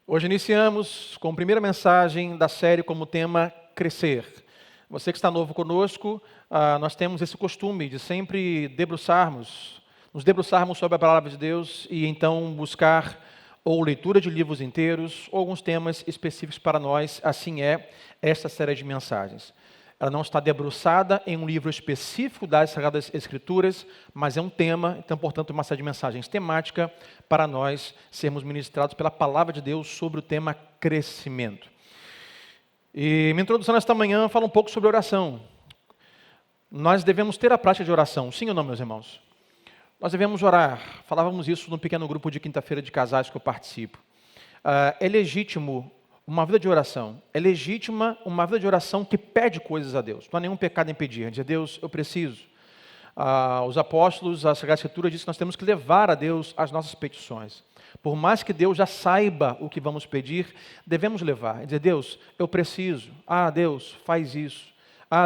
Hoje iniciamos com a primeira mensagem da série como tema Crescer. Você que está novo conosco, nós temos esse costume de sempre nos debruçarmos sobre a palavra de Deus e então buscar ou leitura de livros inteiros ou alguns temas específicos para nós. Assim é esta série de mensagens. Ela não está debruçada em um livro específico das Sagradas Escrituras, mas é um tema, então, portanto, uma série de mensagens temática para nós sermos ministrados pela Palavra de Deus sobre o tema crescimento. E minha introdução nesta manhã fala um pouco sobre oração. Nós devemos ter a prática de oração, sim ou não, meus irmãos? Nós devemos orar. Falávamos isso no pequeno grupo de quinta-feira de casais que eu participo. É legítimo uma vida de oração. É legítima uma vida de oração que pede coisas a Deus. Não há nenhum pecado em pedir. Dizer, Deus, eu preciso. Os apóstolos, a Sagrada Escritura diz que nós temos que levar a Deus as nossas petições. Por mais que Deus já saiba o que vamos pedir, devemos levar. Dizer, Deus, eu preciso. Deus, faz isso.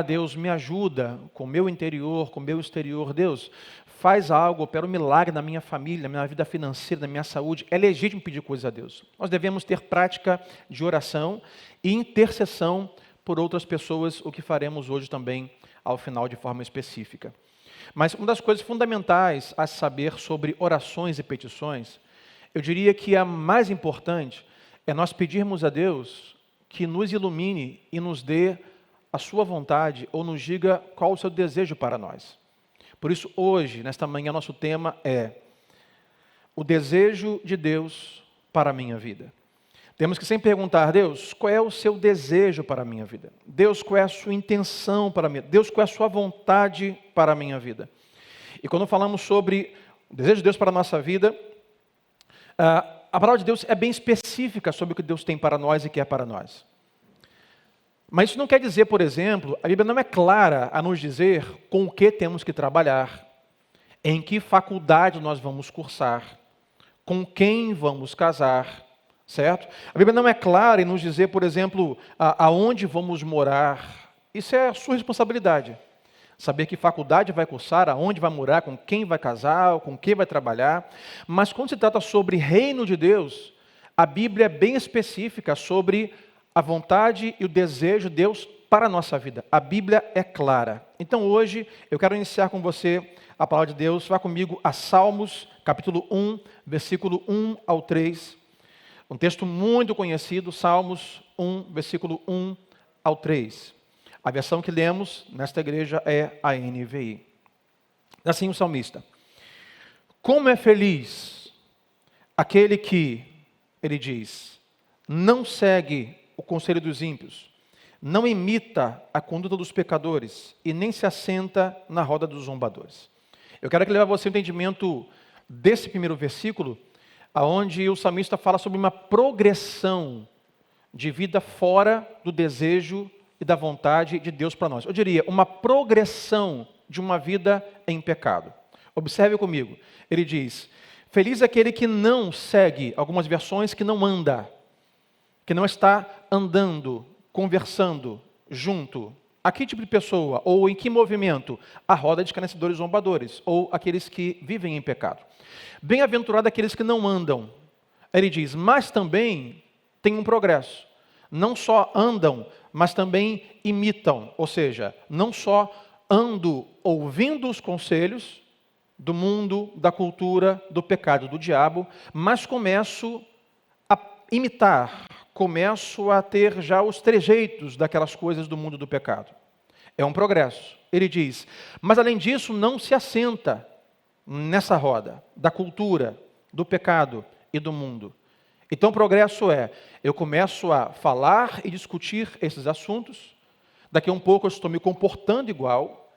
Deus, me ajuda com o meu interior, com o meu exterior. Deus, faz algo, opera um milagre na minha família, na minha vida financeira, na minha saúde. É legítimo pedir coisas a Deus. Nós devemos ter prática de oração e intercessão por outras pessoas, o que faremos hoje também, ao final, de forma específica. Mas uma das coisas fundamentais a saber sobre orações e petições, eu diria que a mais importante é nós pedirmos a Deus que nos ilumine e nos dê a sua vontade ou nos diga qual o seu desejo para nós. Por isso, hoje, nesta manhã, nosso tema é o desejo de Deus para a minha vida. Temos que sempre perguntar, Deus, qual é o seu desejo para a minha vida? Deus, qual é a sua intenção para a minha vida? Deus, qual é a sua vontade para a minha vida? E quando falamos sobre o desejo de Deus para a nossa vida, a palavra de Deus é bem específica sobre o que Deus tem para nós e quer para nós. Mas isso não quer dizer, por exemplo, a Bíblia não é clara a nos dizer com o que temos que trabalhar, em que faculdade nós vamos cursar, com quem vamos casar, certo? A Bíblia não é clara em nos dizer, por exemplo, aonde vamos morar. Isso é a sua responsabilidade. Saber que faculdade vai cursar, aonde vai morar, com quem vai casar, com quem vai trabalhar. Mas quando se trata sobre reino de Deus, a Bíblia é bem específica sobre a vontade e o desejo de Deus para a nossa vida. A Bíblia é clara. Então hoje eu quero iniciar com você a palavra de Deus. Vá comigo a Salmos, capítulo 1, versículo 1 ao 3. Um texto muito conhecido, Salmos 1, versículo 1 ao 3. A versão que lemos nesta igreja é a NVI. Assim o salmista. Como é feliz aquele que, ele diz, não segue o conselho dos ímpios, não imita a conduta dos pecadores e nem se assenta na roda dos zombadores. Eu quero que leve a você o entendimento desse primeiro versículo, onde o salmista fala sobre uma progressão de vida fora do desejo e da vontade de Deus para nós. Eu diria, uma progressão de uma vida em pecado. Observe comigo, ele diz, feliz aquele que não segue, algumas versões que não anda, que não está andando, conversando, junto. A que tipo de pessoa? Ou em que movimento? A roda de escarnecedores zombadores, ou aqueles que vivem em pecado. Bem-aventurado aqueles que não andam. Ele diz, mas também tem um progresso. Não só andam, mas também imitam. Ou seja, não só ando ouvindo os conselhos do mundo, da cultura, do pecado, do diabo, mas começo a imitar, começo a ter já os trejeitos daquelas coisas do mundo do pecado. É um progresso. Ele diz, mas além disso não se assenta nessa roda da cultura, do pecado e do mundo. Então o progresso é, eu começo a falar e discutir esses assuntos, daqui a um pouco eu estou me comportando igual,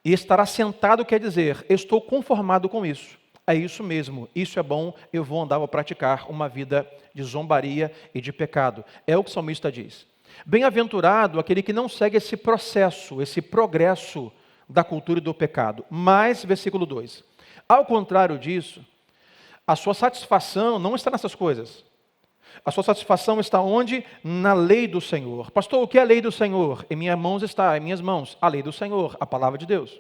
e estar assentado quer dizer, eu estou conformado com isso. É isso mesmo, isso é bom, eu vou andar, vou praticar uma vida de zombaria e de pecado. É o que o salmista diz. Bem-aventurado aquele que não segue esse processo, esse progresso da cultura e do pecado. Mas, versículo 2, ao contrário disso, a sua satisfação não está nessas coisas. A sua satisfação está onde? Na lei do Senhor. Pastor, o que é a lei do Senhor? Em minhas mãos está, em minhas mãos, a lei do Senhor, a palavra de Deus.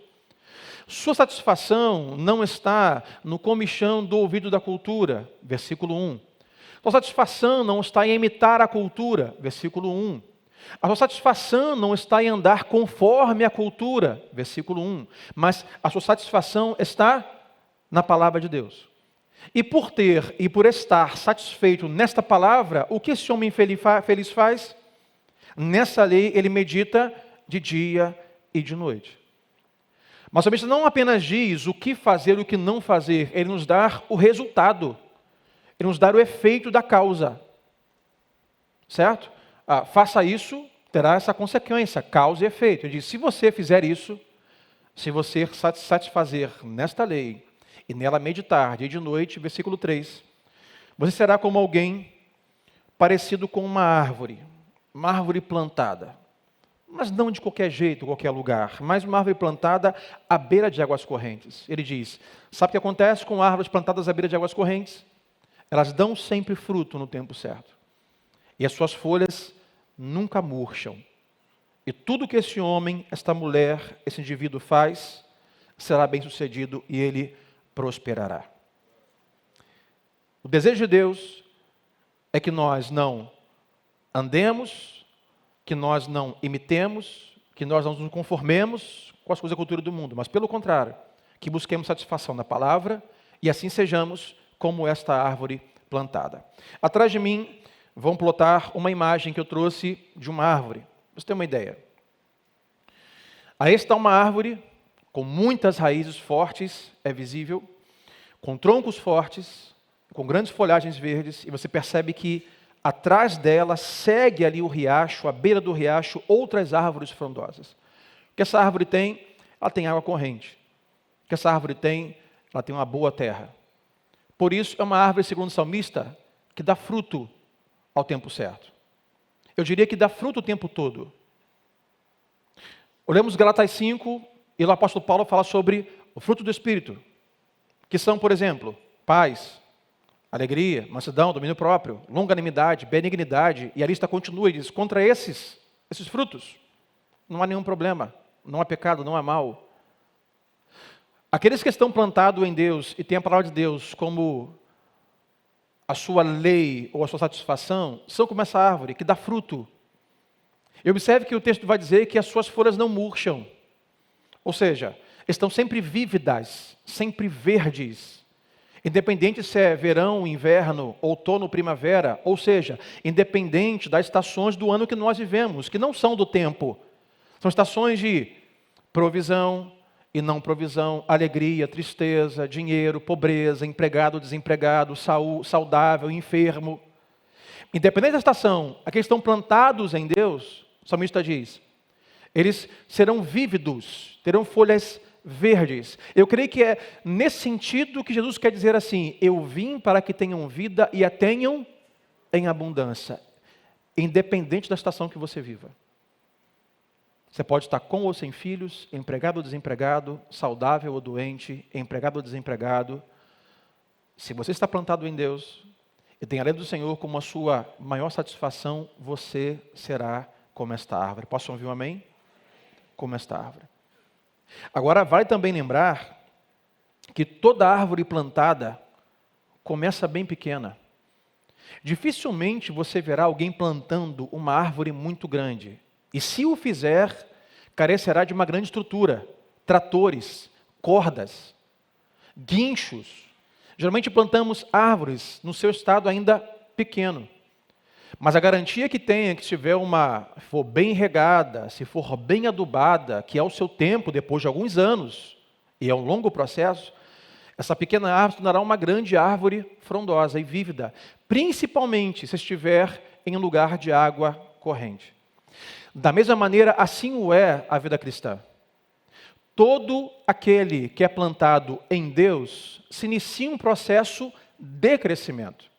Sua satisfação não está no comichão do ouvido da cultura, versículo 1. Sua satisfação não está em imitar a cultura, versículo 1. A sua satisfação não está em andar conforme a cultura, versículo 1. Mas a sua satisfação está na palavra de Deus. E por ter e por estar satisfeito nesta palavra, o que esse homem feliz faz? Nessa lei ele medita de dia e de noite. Mas o salmista não apenas diz o que fazer e o que não fazer, ele nos dá o resultado. Ele nos dá o efeito da causa. Certo? Faça isso, terá essa consequência, causa e efeito. Ele diz, se você fizer isso, se você satisfazer nesta lei e nela meditar dia e de noite, versículo 3, você será como alguém parecido com uma árvore plantada. Mas não de qualquer jeito, qualquer lugar, mas uma árvore plantada à beira de águas correntes. Ele diz, sabe o que acontece com árvores plantadas à beira de águas correntes? Elas dão sempre fruto no tempo certo. E as suas folhas nunca murcham. E tudo que esse homem, esta mulher, esse indivíduo faz, será bem sucedido e ele prosperará. O desejo de Deus é que nós não andemos, que nós não imitemos, que nós não nos conformemos com as coisas da cultura do mundo, mas pelo contrário, que busquemos satisfação na palavra e assim sejamos como esta árvore plantada. Atrás de mim vão plotar uma imagem que eu trouxe de uma árvore. Você tem uma ideia. Aí está uma árvore com muitas raízes fortes, é visível, com troncos fortes, com grandes folhagens verdes, e você percebe que atrás dela segue ali o riacho, à beira do riacho, outras árvores frondosas. O que essa árvore tem? Ela tem água corrente. O que essa árvore tem? Ela tem uma boa terra. Por isso, é uma árvore, segundo o salmista, que dá fruto ao tempo certo. Eu diria que dá fruto o tempo todo. Olhamos Gálatas 5, e lá o apóstolo Paulo fala sobre o fruto do Espírito, que são, por exemplo, paz, alegria, mansidão, domínio próprio, longanimidade, benignidade, e a lista continua e diz, contra esses frutos, não há nenhum problema, não há pecado, não há mal. Aqueles que estão plantados em Deus e têm a palavra de Deus como a sua lei ou a sua satisfação, são como essa árvore que dá fruto. E observe que o texto vai dizer que as suas folhas não murcham, ou seja, estão sempre vívidas, sempre verdes. Independente se é verão, inverno, outono, primavera, ou seja, independente das estações do ano que nós vivemos, que não são do tempo. São estações de provisão e não provisão, alegria, tristeza, dinheiro, pobreza, empregado, desempregado, saudável, enfermo. Independente da estação, aqueles que estão plantados em Deus, o salmista diz, eles serão vívidos, terão folhas verdes. Eu creio que é nesse sentido que Jesus quer dizer assim, eu vim para que tenham vida e a tenham em abundância, independente da estação que você viva. Você pode estar com ou sem filhos, empregado ou desempregado, saudável ou doente, empregado ou desempregado. Se você está plantado em Deus e tem a lei do Senhor como a sua maior satisfação, você será como esta árvore. Posso ouvir um amém? Como esta árvore. Agora, vale também lembrar que toda árvore plantada começa bem pequena. Dificilmente você verá alguém plantando uma árvore muito grande. E se o fizer, carecerá de uma grande estrutura, tratores, cordas, guinchos. Geralmente plantamos árvores no seu estado ainda pequeno. Mas a garantia que tem é que se for bem regada, se for bem adubada, que ao seu tempo, depois de alguns anos, e é um longo processo, essa pequena árvore se tornará uma grande árvore frondosa e vívida, principalmente se estiver em um lugar de água corrente. Da mesma maneira, assim o é a vida cristã. Todo aquele que é plantado em Deus se inicia um processo de crescimento.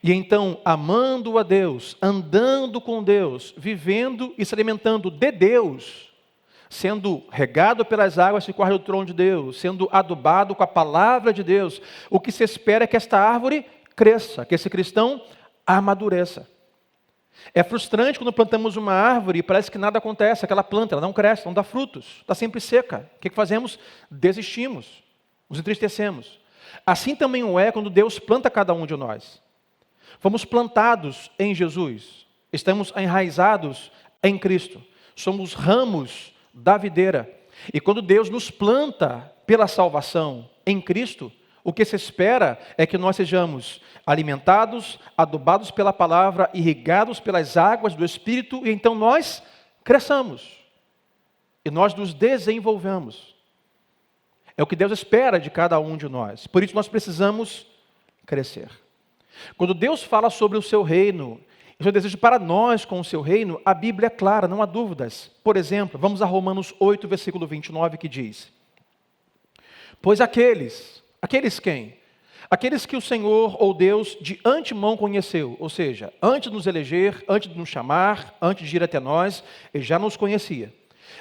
E então, amando a Deus, andando com Deus, vivendo e se alimentando de Deus, sendo regado pelas águas que correm do trono de Deus, sendo adubado com a palavra de Deus, o que se espera é que esta árvore cresça, que esse cristão amadureça. É frustrante quando plantamos uma árvore e parece que nada acontece, aquela planta, ela não cresce, não dá frutos, está sempre seca. O que fazemos? Desistimos, nos entristecemos. Assim também o é quando Deus planta cada um de nós. Fomos plantados em Jesus. Estamos enraizados em Cristo. Somos ramos da videira. E quando Deus nos planta pela salvação em Cristo, o que se espera é que nós sejamos alimentados, adubados pela palavra, irrigados pelas águas do Espírito, e então nós cresçamos. E nós nos desenvolvemos. É o que Deus espera de cada um de nós. Por isso nós precisamos crescer. Quando Deus fala sobre o seu reino, o seu desejo para nós com o seu reino, a Bíblia é clara, não há dúvidas. Por exemplo, vamos a Romanos 8, versículo 29, que diz: pois aqueles quem? Aqueles que o Senhor ou Deus de antemão conheceu, ou seja, antes de nos eleger, antes de nos chamar, antes de ir até nós, Ele já nos conhecia.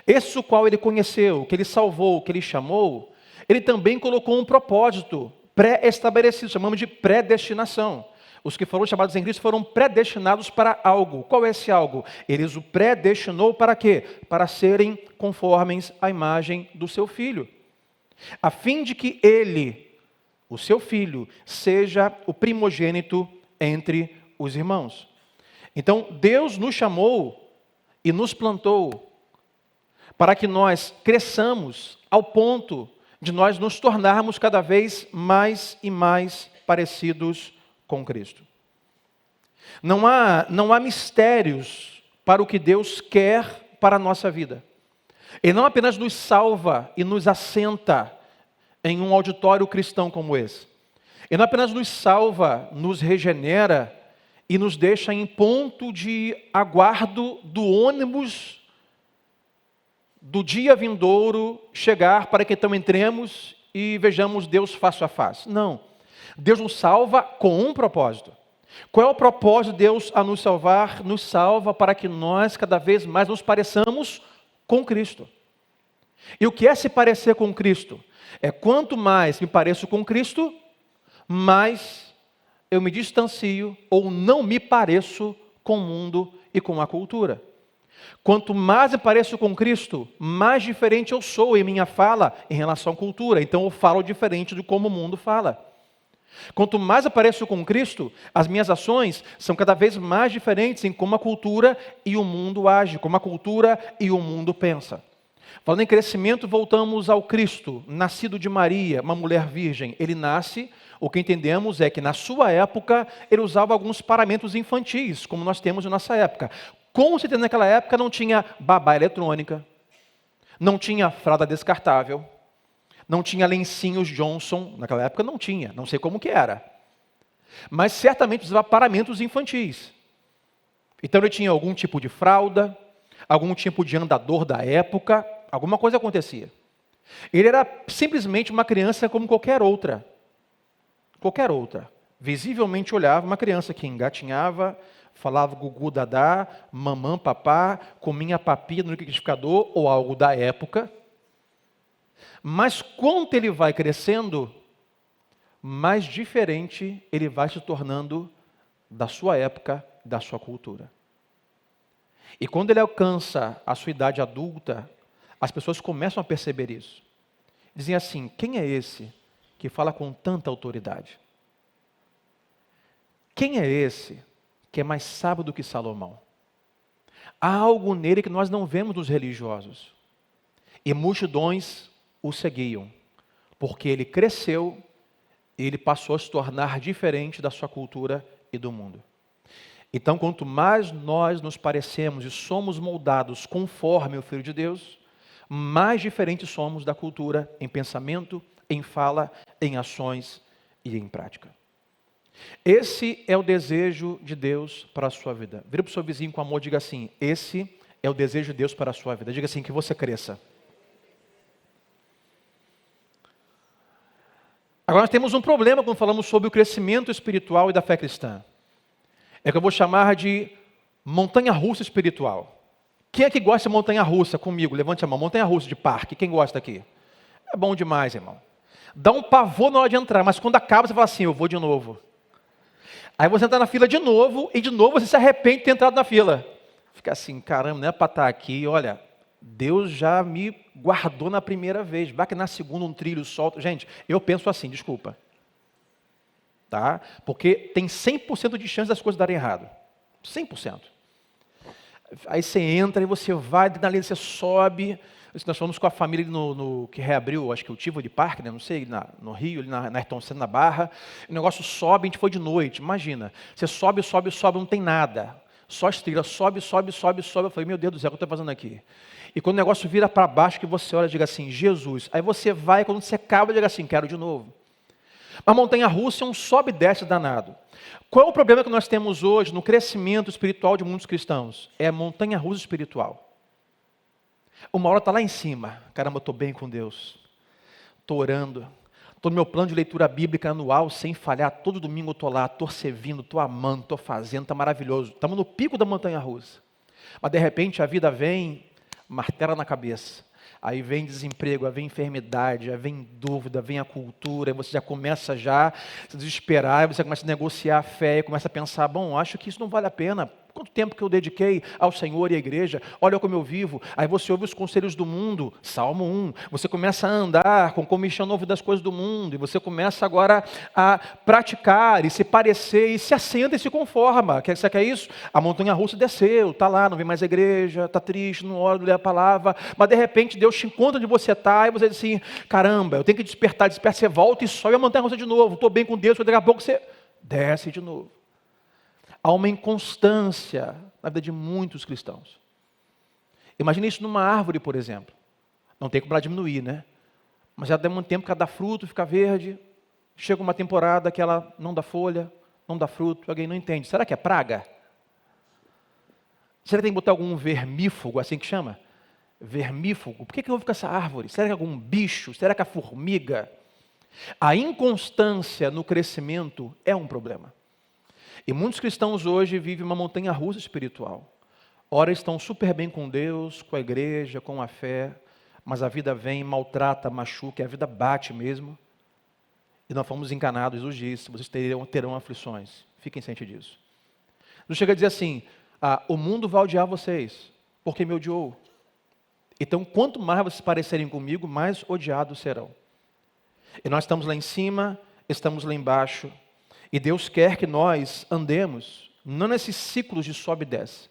Esse o qual Ele conheceu, que Ele salvou, que Ele chamou, Ele também colocou um propósito pré-estabelecido, chamamos de predestinação. Os que foram chamados em Cristo foram predestinados para algo. Qual é esse algo? Ele os predestinou para quê? Para serem conformes à imagem do seu Filho, a fim de que Ele, o seu Filho, seja o primogênito entre os irmãos. Então, Deus nos chamou e nos plantou para que nós cresçamos ao ponto de nós nos tornarmos cada vez mais e mais parecidos com Cristo. Não há mistérios para o que Deus quer para a nossa vida. Ele não apenas nos salva e nos assenta em um auditório cristão como esse. Ele não apenas nos salva, nos regenera e nos deixa em ponto de aguardo do ônibus do dia vindouro chegar para que então entremos e vejamos Deus face a face. Não. Deus nos salva com um propósito. Qual é o propósito de Deus a nos salvar? Nos salva para que nós cada vez mais nos pareçamos com Cristo. E o que é se parecer com Cristo? É quanto mais me pareço com Cristo, mais eu me distancio ou não me pareço com o mundo e com a cultura. Quanto mais eu pareço com Cristo, mais diferente eu sou em minha fala em relação à cultura. Então eu falo diferente de como o mundo fala. Quanto mais eu pareço com Cristo, as minhas ações são cada vez mais diferentes em como a cultura e o mundo age, como a cultura e o mundo pensa. Falando em crescimento, voltamos ao Cristo, nascido de Maria, uma mulher virgem. Ele nasce, o que entendemos é que na sua época, ele usava alguns paramentos infantis, como nós temos na nossa época. Com certeza naquela época não tinha babá eletrônica, não tinha fralda descartável, não tinha lencinhos Johnson, naquela época não tinha, não sei como que era. Mas certamente usava paramentos infantis. Então ele tinha algum tipo de fralda, algum tipo de andador da época, alguma coisa acontecia. Ele era simplesmente uma criança como qualquer outra. Qualquer outra. Visivelmente olhava uma criança que engatinhava, falava gugu dadá, mamã papá, comia papinha no liquidificador ou algo da época. Mas quanto ele vai crescendo, mais diferente ele vai se tornando da sua época, da sua cultura. E quando ele alcança a sua idade adulta, as pessoas começam a perceber isso. Dizem assim: quem é esse que fala com tanta autoridade? Quem é esse que é mais sábio do que Salomão? Há algo nele que nós não vemos nos religiosos. E multidões o seguiam, porque ele cresceu e ele passou a se tornar diferente da sua cultura e do mundo. Então, quanto mais nós nos parecemos e somos moldados conforme o Filho de Deus, mais diferentes somos da cultura em pensamento, em fala, em ações e em prática. Esse é o desejo de Deus para a sua vida. Vira para o seu vizinho com amor e diga assim: esse é o desejo de Deus para a sua vida. Diga assim: que você cresça. Agora nós temos um problema quando falamos sobre o crescimento espiritual e da fé cristã. É o que eu vou chamar de montanha-russa espiritual. Quem é que gosta de montanha-russa comigo? Levante a mão. Montanha-russa de parque. Quem gosta aqui? É bom demais, irmão. Dá um pavor na hora de entrar, mas quando acaba você fala assim: eu vou de novo. Aí você entra na fila de novo e de novo você se arrepende de ter entrado na fila. Fica assim: caramba, não é para estar aqui. Olha, Deus já me guardou na primeira vez. Vai que na segunda um trilho solto. Gente, eu penso assim, desculpa. tá? Porque tem 100% de chance das coisas darem errado. 100%. Aí você entra e você vai, dali você sobe. Nós fomos com a família que reabriu, acho que o Tivoli Park, né? Não sei, no Rio, ali na Ayrton Senna, na Barra. O negócio sobe, a gente foi de noite, imagina. Você sobe, sobe, sobe, não tem nada. Só estrela, sobe, sobe, sobe, sobe. Eu falei, meu Deus do céu, o que eu estou fazendo aqui? E quando o negócio vira para baixo, que você olha e diga assim, Jesus. Aí você vai, quando você acaba, diga assim, quero de novo. A montanha-russa é um sobe e desce danado. Qual é o problema que nós temos hoje no crescimento espiritual de muitos cristãos? É a montanha-russa espiritual. Uma hora está lá em cima. Caramba, estou bem com Deus. Estou orando. Estou no meu plano de leitura bíblica anual, sem falhar. Todo domingo eu estou lá, estou servindo, estou amando, estou fazendo, está maravilhoso. Estamos no pico da montanha-russa. Mas de repente a vida vem, martela na cabeça. Aí vem desemprego, aí vem enfermidade, aí vem dúvida, vem a cultura, aí você já começa a se desesperar, aí você começa a negociar a fé, e começa a pensar, bom, acho que isso não vale a pena. Quanto tempo que eu dediquei ao Senhor e à igreja, olha como eu vivo. Aí você ouve os conselhos do mundo, Salmo 1, você começa a andar com comichão novo das coisas do mundo, e você começa agora a praticar, e se parecer, e se assenta e se conforma. Você quer isso? A montanha-russa desceu, está lá, não vem mais à igreja, está triste, não ora, não lê a palavra, mas de repente Deus te encontra onde você está, e você diz assim, caramba, eu tenho que despertar, você volta e sobe a montanha-russa de novo, estou bem com Deus, daqui a pouco você desce de novo. Há uma inconstância na vida de muitos cristãos. Imagine isso numa árvore, por exemplo. Não tem como ela diminuir, né? Mas já dá muito tempo que ela dá fruto, fica verde. Chega uma temporada que ela não dá folha, não dá fruto. Alguém não entende. Será que é praga? Será que tem que botar algum vermífugo, assim que chama? Vermífugo. Por que houve com essa árvore? Será que é algum bicho? Será que é a formiga? A inconstância no crescimento é um problema. E muitos cristãos hoje vivem uma montanha-russa espiritual. Ora estão super bem com Deus, com a igreja, com a fé, mas a vida vem, maltrata, machuca, a vida bate mesmo. E nós fomos encanados, Jesus disse, vocês terão aflições. Fiquem cientes disso. Não chega a dizer assim, o mundo vai odiar vocês, porque me odiou. Então, quanto mais vocês parecerem comigo, mais odiados serão. E nós estamos lá em cima, estamos lá embaixo, e Deus quer que nós andemos, não nesses ciclos de sobe e desce.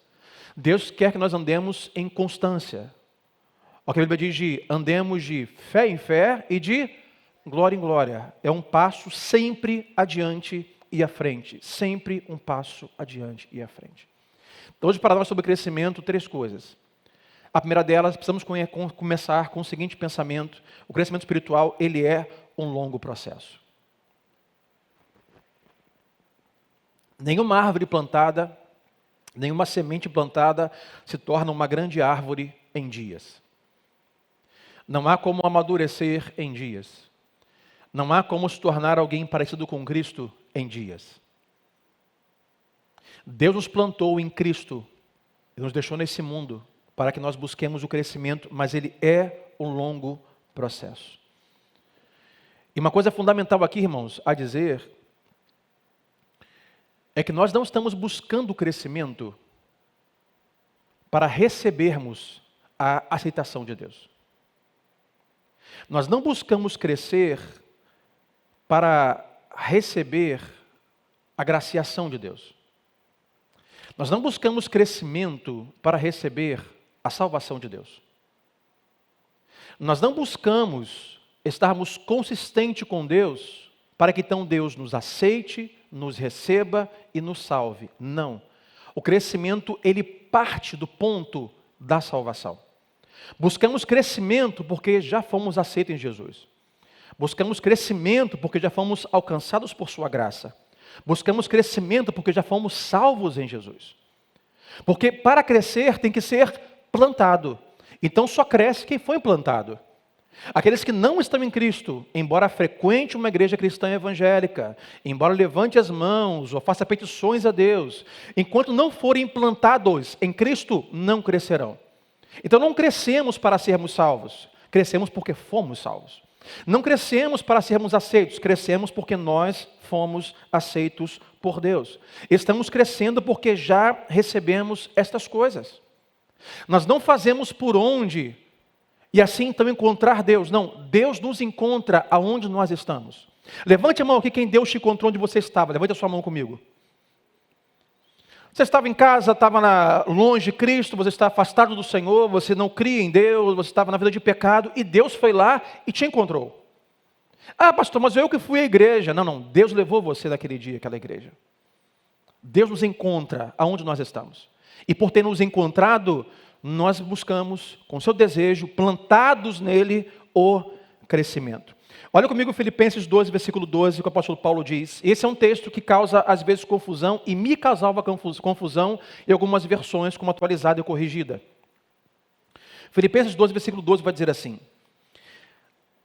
Deus quer que nós andemos em constância. O que a Bíblia diz de andemos de fé em fé e de glória em glória. É um passo sempre adiante e à frente. Sempre um passo adiante e à frente. Então, hoje, para nós sobre crescimento, 3 coisas. A primeira delas, precisamos começar com o seguinte pensamento. O crescimento espiritual, ele é um longo processo. Nenhuma árvore plantada, nenhuma semente plantada se torna uma grande árvore em dias. Não há como amadurecer em dias. Não há como se tornar alguém parecido com Cristo em dias. Deus nos plantou em Cristo e nos deixou nesse mundo para que nós busquemos o crescimento, mas ele é um longo processo. E uma coisa fundamental aqui, irmãos, a dizer é que nós não estamos buscando o crescimento para recebermos a aceitação de Deus. Nós não buscamos crescer para receber a graciação de Deus. Nós não buscamos crescimento para receber a salvação de Deus. Nós não buscamos estarmos consistentes com Deus para que então Deus nos aceite, nos receba e nos salve. Não. O crescimento, ele parte do ponto da salvação. Buscamos crescimento porque já fomos aceitos em Jesus. Buscamos crescimento porque já fomos alcançados por sua graça. Buscamos crescimento porque já fomos salvos em Jesus. Porque para crescer tem que ser plantado. Então só cresce quem foi plantado. Aqueles que não estão em Cristo, embora frequente uma igreja cristã evangélica, embora levante as mãos ou faça petições a Deus, enquanto não forem implantados em Cristo, não crescerão. Então não crescemos para sermos salvos, crescemos porque fomos salvos. Não crescemos para sermos aceitos, crescemos porque nós fomos aceitos por Deus. Estamos crescendo porque já recebemos estas coisas. Nós não fazemos por onde e assim então encontrar Deus. Não, Deus nos encontra aonde nós estamos. Levante a mão aqui quem Deus te encontrou onde você estava. Levante a sua mão comigo. Você estava em casa, estava longe de Cristo, você está afastado do Senhor, você não cria em Deus, você estava na vida de pecado, e Deus foi lá e te encontrou. Ah, pastor, mas eu que fui à igreja. Não, Deus levou você naquele dia, àquela igreja. Deus nos encontra aonde nós estamos. E por ter nos encontrado, nós buscamos, com seu desejo, plantados nele, o crescimento. Olha comigo Filipenses 2, versículo 12, que o apóstolo Paulo diz. Esse é um texto que causa, às vezes, confusão, e me causava confusão em algumas versões, como atualizada e corrigida. Filipenses 2, versículo 12 vai dizer assim: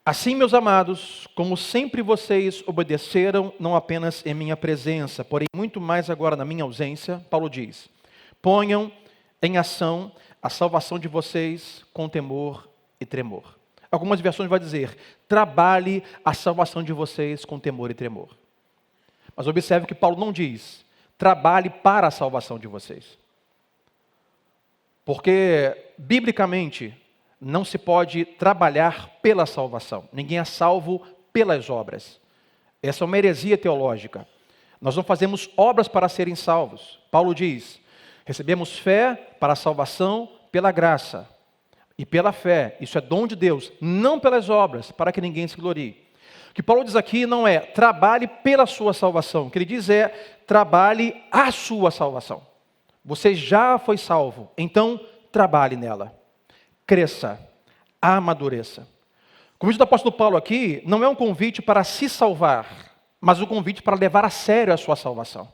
assim, meus amados, como sempre vocês obedeceram, não apenas em minha presença, porém muito mais agora na minha ausência, Paulo diz, ponham em ação a salvação de vocês com temor e tremor. Algumas versões vão dizer, trabalhe a salvação de vocês com temor e tremor. Mas observe que Paulo não diz, trabalhe para a salvação de vocês. Porque, biblicamente, não se pode trabalhar pela salvação. Ninguém é salvo pelas obras. Essa é uma heresia teológica. Nós não fazemos obras para serem salvos. Paulo diz, recebemos fé para a salvação pela graça. E pela fé, isso é dom de Deus, não pelas obras, para que ninguém se glorie. O que Paulo diz aqui não é trabalhe pela sua salvação. O que ele diz é trabalhe a sua salvação. Você já foi salvo, então trabalhe nela. Cresça, amadureça. O convite do apóstolo Paulo aqui não é um convite para se salvar, mas um convite para levar a sério a sua salvação.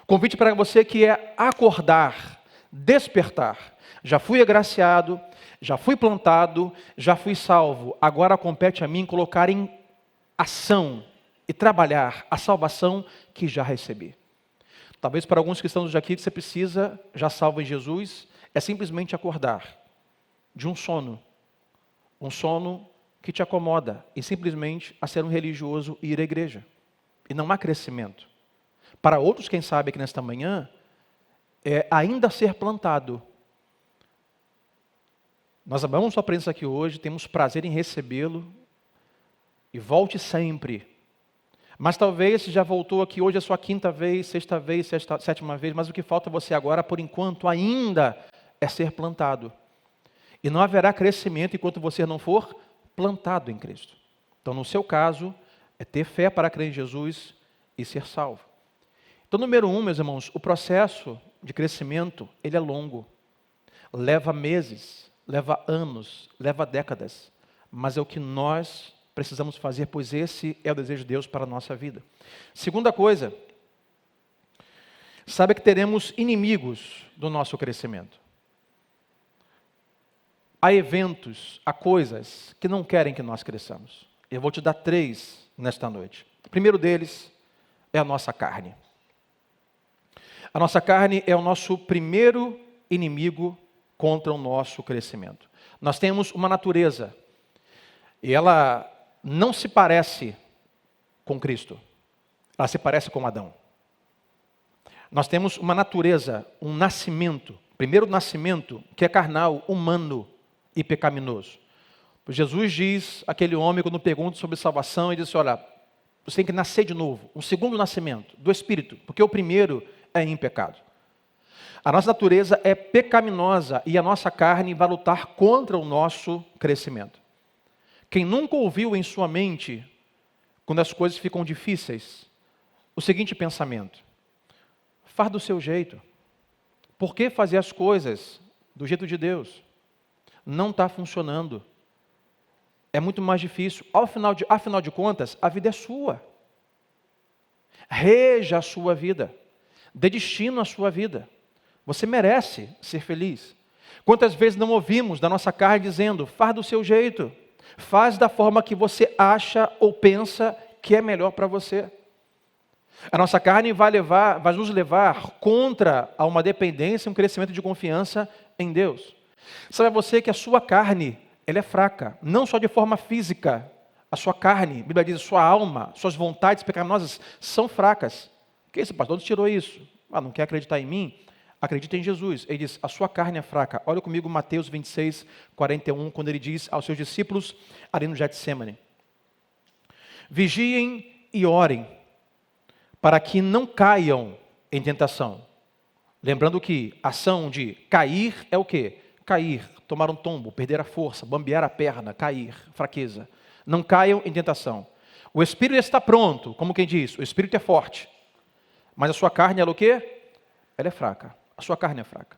Convite para você que é acordar, despertar. Já fui agraciado, já fui plantado, já fui salvo. Agora compete a mim colocar em ação e trabalhar a salvação que já recebi. Talvez para alguns cristãos aqui que você precisa, já salvo em Jesus, é simplesmente acordar de um sono que te acomoda e simplesmente a ser um religioso e ir à igreja. E não há crescimento. Para outros, quem sabe que nesta manhã, é ainda ser plantado. Nós amamos sua presença aqui hoje, temos prazer em recebê-lo e volte sempre. Mas talvez se já voltou aqui hoje a sua quinta vez, sexta vez, sétima vez, mas o que falta a você agora, por enquanto, ainda é ser plantado. E não haverá crescimento enquanto você não for plantado em Cristo. Então, no seu caso, é ter fé para crer em Jesus e ser salvo. Então, número 1, meus irmãos, o processo de crescimento, ele é longo. Leva meses, leva anos, leva décadas. Mas é o que nós precisamos fazer, pois esse é o desejo de Deus para a nossa vida. Segunda coisa, saiba que teremos inimigos do nosso crescimento. Há eventos, há coisas que não querem que nós cresçamos. Eu vou te dar 3 nesta noite. O primeiro deles é a nossa carne. A nossa carne é o nosso primeiro inimigo contra o nosso crescimento. Nós temos uma natureza e ela não se parece com Cristo. Ela se parece com Adão. Nós temos uma natureza, um nascimento, primeiro nascimento, que é carnal, humano e pecaminoso. Jesus diz àquele homem, quando pergunta sobre salvação, ele diz, olha, você tem que nascer de novo, um segundo nascimento, do Espírito, porque o primeiro é em pecado. A nossa natureza é pecaminosa e a nossa carne vai lutar contra o nosso crescimento. Quem nunca ouviu em sua mente, quando as coisas ficam difíceis, o seguinte pensamento, faz do seu jeito. Por que fazer as coisas do jeito de Deus? Não está funcionando. É muito mais difícil. Afinal de contas, a vida é sua. Reja a sua vida. Dê destino à sua vida. Você merece ser feliz. Quantas vezes não ouvimos da nossa carne dizendo, faz do seu jeito. Faz da forma que você acha ou pensa que é melhor para você. A nossa carne vai nos levar contra a uma dependência, um crescimento de confiança em Deus. Sabe você que a sua carne, ela é fraca, não só de forma física. A sua carne, a Bíblia diz, sua alma, suas vontades pecaminosas são fracas. Que isso, pastor? Onde tirou isso? Não quer acreditar em mim? Acredita em Jesus. Ele diz, a sua carne é fraca. Olha comigo Mateus 26, 41, quando ele diz aos seus discípulos ali no Getsêmani. Vigiem e orem, para que não caiam em tentação. Lembrando que a ação de cair é o quê? Cair, tomar um tombo, perder a força, bambear a perna, cair, fraqueza. Não caiam em tentação. O espírito está pronto, como quem diz, o espírito é forte. Mas a sua carne, ela o quê? Ela é fraca. A sua carne é fraca.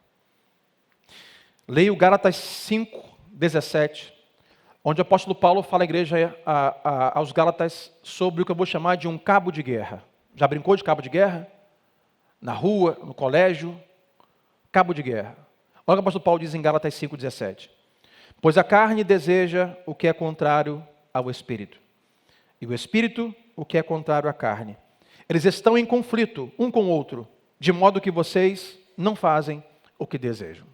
Leia o Gálatas 5:17, onde o apóstolo Paulo fala à igreja, aos Gálatas, sobre o que eu vou chamar de um cabo de guerra. Já brincou de cabo de guerra? Na rua, no colégio, cabo de guerra. Olha o que o apóstolo Paulo diz em Gálatas 5:17. Pois a carne deseja o que é contrário ao espírito, e o espírito o que é contrário à carne. Eles estão em conflito um com o outro, de modo que vocês não fazem o que desejam.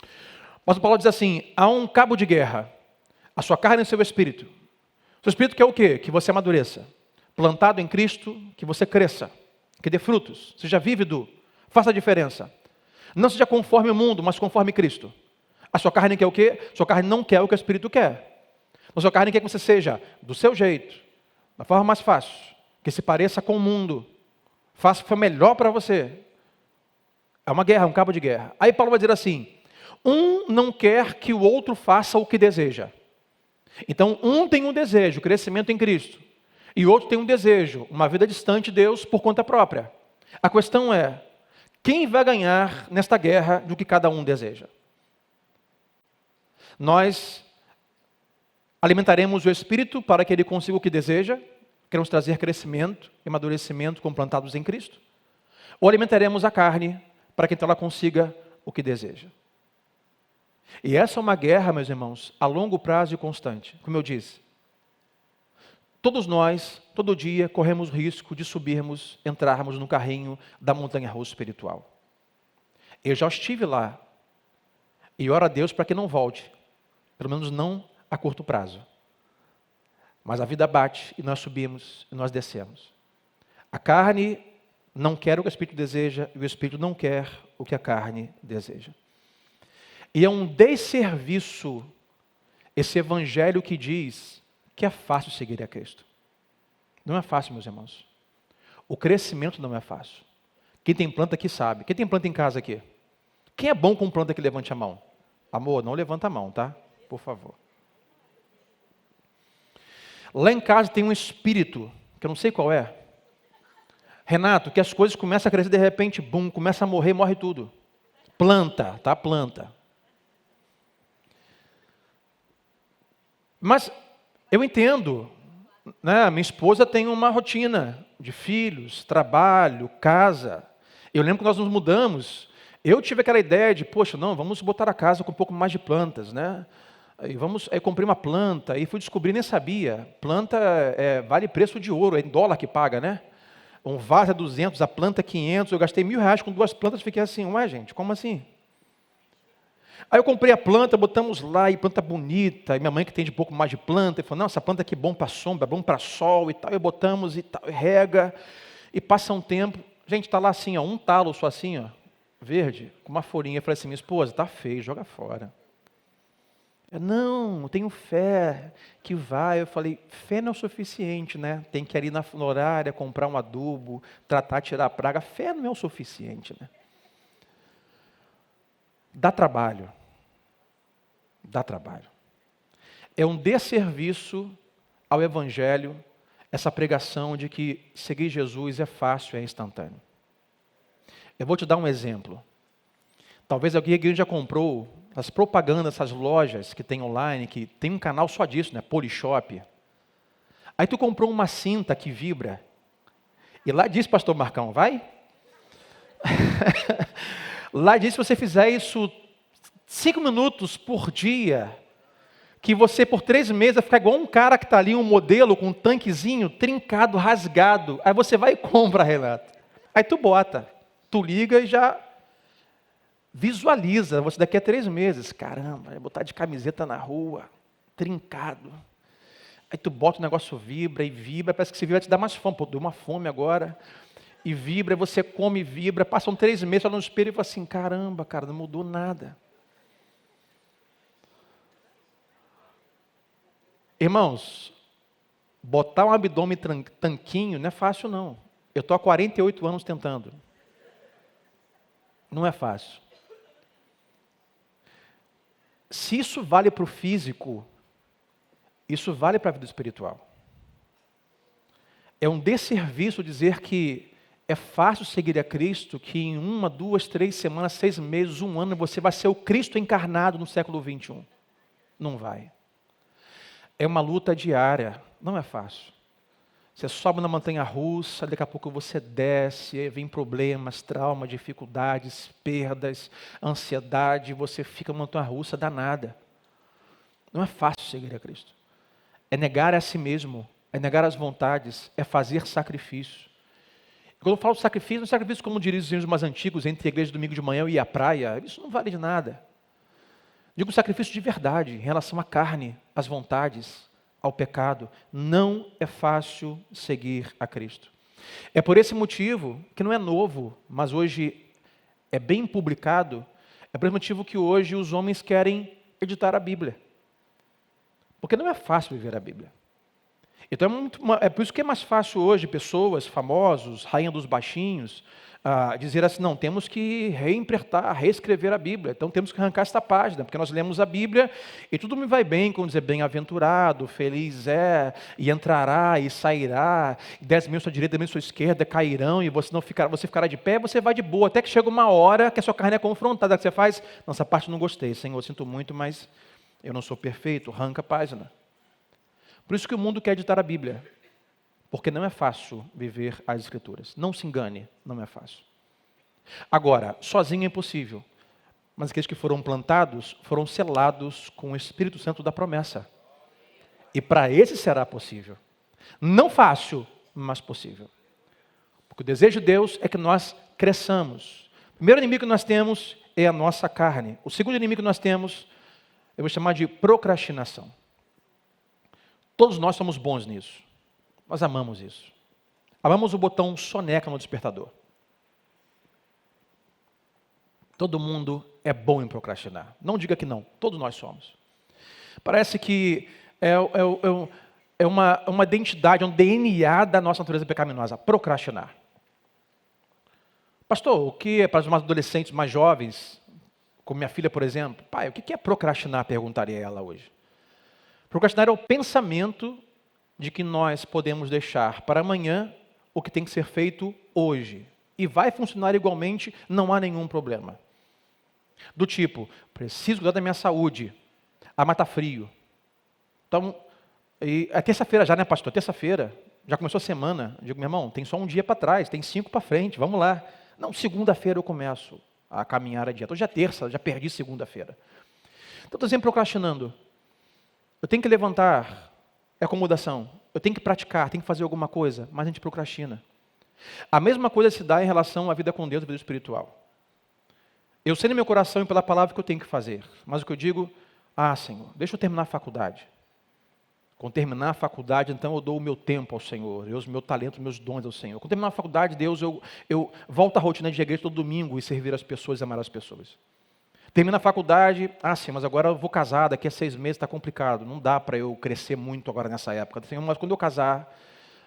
O apóstolo Paulo diz assim, há um cabo de guerra, a sua carne e o seu espírito. O seu espírito quer o quê? Que você amadureça. Plantado em Cristo, que você cresça, que dê frutos, seja vívido, faça a diferença. Não seja conforme o mundo, mas conforme Cristo. A sua carne quer o quê? A sua carne não quer o que o Espírito quer. A sua carne quer que você seja do seu jeito, da forma mais fácil, que se pareça com o mundo, faça o que for melhor para você. É uma guerra, um cabo de guerra. Aí Paulo vai dizer assim, um não quer que o outro faça o que deseja. Então, um tem um desejo, crescimento em Cristo, e o outro tem um desejo, uma vida distante de Deus por conta própria. A questão é, quem vai ganhar nesta guerra do que cada um deseja? Nós alimentaremos o Espírito para que ele consiga o que deseja, queremos trazer crescimento e amadurecimento como plantados em Cristo, ou alimentaremos a carne para que então ela consiga o que deseja. E essa é uma guerra, meus irmãos, a longo prazo e constante. Como eu disse, todos nós, todo dia, corremos o risco de subirmos, entrarmos no carrinho da montanha-russa espiritual. Eu já estive lá e oro a Deus para que não volte, pelo menos não a curto prazo. Mas a vida bate e nós subimos e nós descemos. A carne não quer o que o Espírito deseja e o Espírito não quer o que a carne deseja. E é um desserviço esse evangelho que diz que é fácil seguir a Cristo. Não é fácil, meus irmãos. O crescimento não é fácil. Quem tem planta aqui sabe. Quem tem planta em casa aqui? Quem é bom com planta que levante a mão? Amor, não levanta a mão, tá? Por favor. Lá em casa tem um espírito, que eu não sei qual é. Renato, que as coisas começam a crescer de repente, bum, começa a morrer, morre tudo. Planta, tá? Planta. Mas eu entendo, né? Minha esposa tem uma rotina de filhos, trabalho, casa. Eu lembro que nós nos mudamos, eu tive aquela ideia de, poxa, não, vamos botar a casa com um pouco mais de plantas, né? Aí eu comprei uma planta e fui descobrir, nem sabia. Planta vale preço de ouro, é em dólar que paga, né? Um vaso é 200, a planta é 500. Eu gastei R$1.000 com 2 plantas, fiquei assim, ué gente, como assim? Aí eu comprei a planta, botamos lá, e planta bonita, e minha mãe que tem de pouco mais de planta, e falou, não, essa planta aqui é bom para sombra, é bom para sol e tal, e botamos e tal, e rega, e passa um tempo, gente, está lá assim, ó, um talo só assim, ó, verde, com uma folhinha. Eu falei assim, minha esposa, está feio, joga fora. Não, eu tenho fé que vai. Eu falei, fé não é o suficiente, né? Tem que ir ali na florária, comprar um adubo, tratar, tirar a praga. Fé não é o suficiente, né? Dá trabalho. Dá trabalho. É um desserviço ao Evangelho essa pregação de que seguir Jesus é fácil, é instantâneo. Eu vou te dar um exemplo. Talvez alguém aqui já comprou as propagandas, essas lojas que tem online, que tem um canal só disso, né? Polishop. Aí tu comprou uma cinta que vibra. E lá diz, pastor Marcão, vai? Lá diz, se você fizer isso 5 minutos por dia, que você por 3 meses vai ficar igual um cara que está ali, um modelo com um tanquezinho trincado, rasgado. Aí você vai e compra, Renato. Aí tu bota, tu liga e já visualiza, você daqui a 3 meses, caramba, vai botar de camiseta na rua, trincado. Aí tu bota o negócio, vibra, parece que esse vibra te dá mais fome. Pô, deu uma fome agora. E vibra, você come e vibra, passam 3 meses, olha no espelho e fala assim, caramba, cara, não mudou nada. Irmãos, Botar um abdômen tanquinho não é fácil, não. Eu estou há 48 anos tentando. Não é fácil. Se isso vale para o físico, isso vale para a vida espiritual. É um desserviço dizer que é fácil seguir a Cristo, que em 1, 2, 3 semanas, 6 meses, 1 ano, você vai ser o Cristo encarnado no século 21. Não vai. É uma luta diária, não é fácil. Você sobe na montanha-russa, daqui a pouco você desce, aí vem problemas, traumas, dificuldades, perdas, ansiedade, você fica numa montanha-russa danada. Não é fácil seguir a Cristo. É negar a si mesmo, é negar as vontades, é fazer sacrifício. Quando eu falo sacrifício, não é sacrifício como diriam os hinos mais antigos, entre a igreja domingo de manhã e a praia, isso não vale de nada. Digo sacrifício de verdade, em relação à carne, às vontades, ao pecado. Não é fácil seguir a Cristo. É por esse motivo, que não é novo, mas hoje é bem publicado, é por esse motivo que hoje os homens querem editar a Bíblia. Porque não é fácil viver a Bíblia. Então é por isso que é mais fácil hoje pessoas, famosos, rainha dos baixinhos, dizer assim, não, temos que reimpretar, reescrever a Bíblia, então temos que arrancar esta página, porque nós lemos a Bíblia e tudo me vai bem, como dizer, bem-aventurado, feliz é, e entrará e sairá, 10 mil à sua direita, 10 mil à sua esquerda cairão, e você ficará de pé, você vai de boa, até que chega uma hora que a sua carne é confrontada, que você faz, não, essa parte não gostei, Senhor, sinto muito, mas eu não sou perfeito, arranca a página. Por isso que o mundo quer editar a Bíblia. Porque não é fácil viver as Escrituras. Não se engane, não é fácil. Agora, sozinho é impossível. Mas aqueles que foram plantados, foram selados com o Espírito Santo da promessa. E para esse será possível. Não fácil, mas possível. Porque o desejo de Deus é que nós cresçamos. O primeiro inimigo que nós temos é a nossa carne. O segundo inimigo que nós temos, eu vou chamar de procrastinação. Todos nós somos bons nisso. Nós amamos isso. Amamos o botão soneca no despertador. Todo mundo é bom em procrastinar. Não diga que não, todos nós somos. Parece que é uma identidade, um DNA da nossa natureza pecaminosa, procrastinar. Pastor, o que é para os adolescentes mais jovens, como minha filha, por exemplo? Pai, o que é procrastinar? Perguntaria ela hoje. Procrastinar é o pensamento de que nós podemos deixar para amanhã o que tem que ser feito hoje. E vai funcionar igualmente, não há nenhum problema. Do tipo, preciso cuidar da minha saúde. Ah, mas está frio. Então, é terça-feira já, né, pastor? Terça-feira, já começou a semana. Eu digo, meu irmão, tem só um dia para trás, tem 5 para frente, vamos lá. Não, segunda-feira eu começo a caminhar a dieta. Hoje é terça, já perdi segunda-feira. Então, estou sempre procrastinando. Eu tenho que levantar, é acomodação. Eu tenho que praticar, tenho que fazer alguma coisa, mas a gente procrastina. A mesma coisa se dá em relação à vida com Deus, à vida espiritual. Eu sei no meu coração e pela palavra que eu tenho que fazer, mas o que eu digo, Senhor, deixa eu terminar a faculdade. Quando terminar a faculdade, então eu dou o meu tempo ao Senhor, os meus talentos, os meus dons ao Senhor. Quando terminar a faculdade, Deus, eu volto à rotina de igreja todo domingo e servir as pessoas e amar as pessoas. Termina a faculdade, sim, mas agora eu vou casar, daqui a 6 meses está complicado, não dá para eu crescer muito agora nessa época. Mas quando eu casar,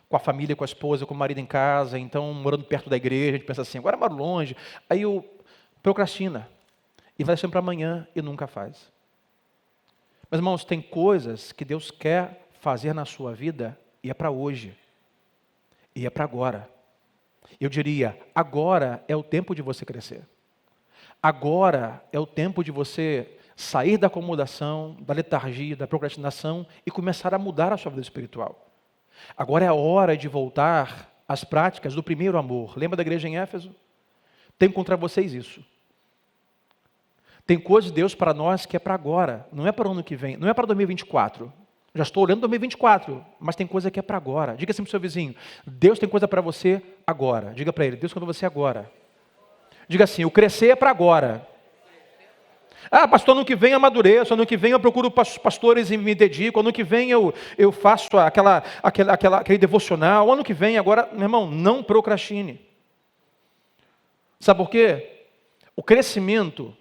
com a família, com a esposa, com o marido em casa, então morando perto da igreja, a gente pensa assim, agora eu moro longe, aí eu procrastina, e vai sempre para amanhã e nunca faz. Mas irmãos, tem coisas que Deus quer fazer na sua vida e é para hoje, e é para agora. Eu diria, agora é o tempo de você crescer. Agora é o tempo de você sair da acomodação, da letargia, da procrastinação e começar a mudar a sua vida espiritual. Agora é a hora de voltar às práticas do primeiro amor. Lembra da igreja em Éfeso? Tenho contra vocês isso. Tem coisa de Deus para nós que é para agora, não é para o ano que vem, não é para 2024. Já estou olhando 2024, mas tem coisa que é para agora. Diga assim para o seu vizinho, Deus tem coisa para você agora. Diga para ele, Deus tem coisa para você agora. Diga assim, o crescer é para agora. Pastor, ano que vem eu amadureço, ano que vem eu procuro pastores e me dedico, ano que vem eu faço aquele devocional, ano que vem agora, meu irmão, não procrastine. Sabe por quê? O crescimento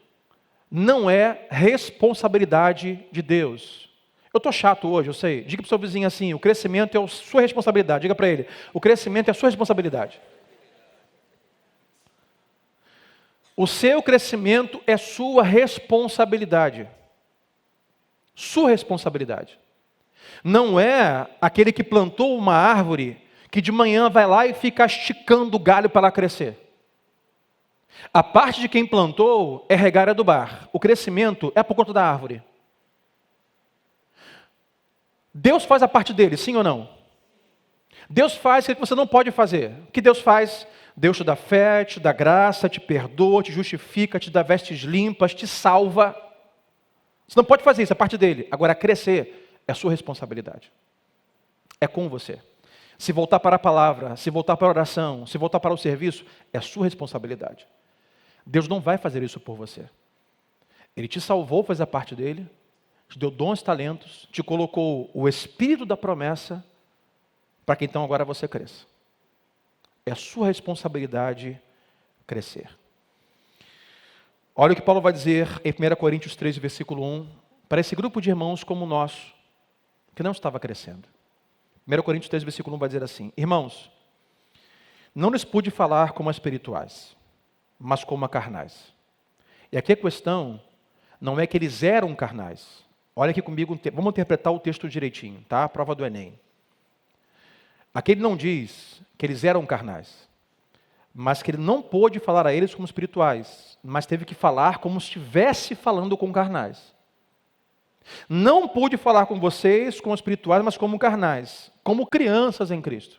não é responsabilidade de Deus. Eu estou chato hoje, eu sei. Diga para o seu vizinho assim, o crescimento é a sua responsabilidade. Diga para ele, o crescimento é a sua responsabilidade. O seu crescimento é sua responsabilidade. Sua responsabilidade. Não é aquele que plantou uma árvore que de manhã vai lá e fica esticando o galho para ela crescer. A parte de quem plantou é regar e adubar. O crescimento é por conta da árvore. Deus faz a parte dele, sim ou não? Deus faz o que você não pode fazer. O que Deus faz? Deus te dá fé, te dá graça, te perdoa, te justifica, te dá vestes limpas, te salva. Você não pode fazer isso, é parte dele. Agora, crescer é sua responsabilidade. É com você. Se voltar para a palavra, se voltar para a oração, se voltar para o serviço, é sua responsabilidade. Deus não vai fazer isso por você. Ele te salvou, fez a parte dele, te deu dons e talentos, te colocou o espírito da promessa, para que então agora você cresça. É sua responsabilidade crescer. Olha o que Paulo vai dizer em 1 Coríntios 13, versículo 1, para esse grupo de irmãos como o nosso, que não estava crescendo. 1 Coríntios 13, versículo 1 vai dizer assim: irmãos, não lhes pude falar como a espirituais, mas como a carnais. E aqui a questão não é que eles eram carnais. Olha aqui comigo, vamos interpretar o texto direitinho, tá? A prova do Enem. Aqui ele não diz que eles eram carnais, mas que ele não pôde falar a eles como espirituais, mas teve que falar como se estivesse falando com carnais. Não pude falar com vocês como espirituais, mas como carnais, como crianças em Cristo.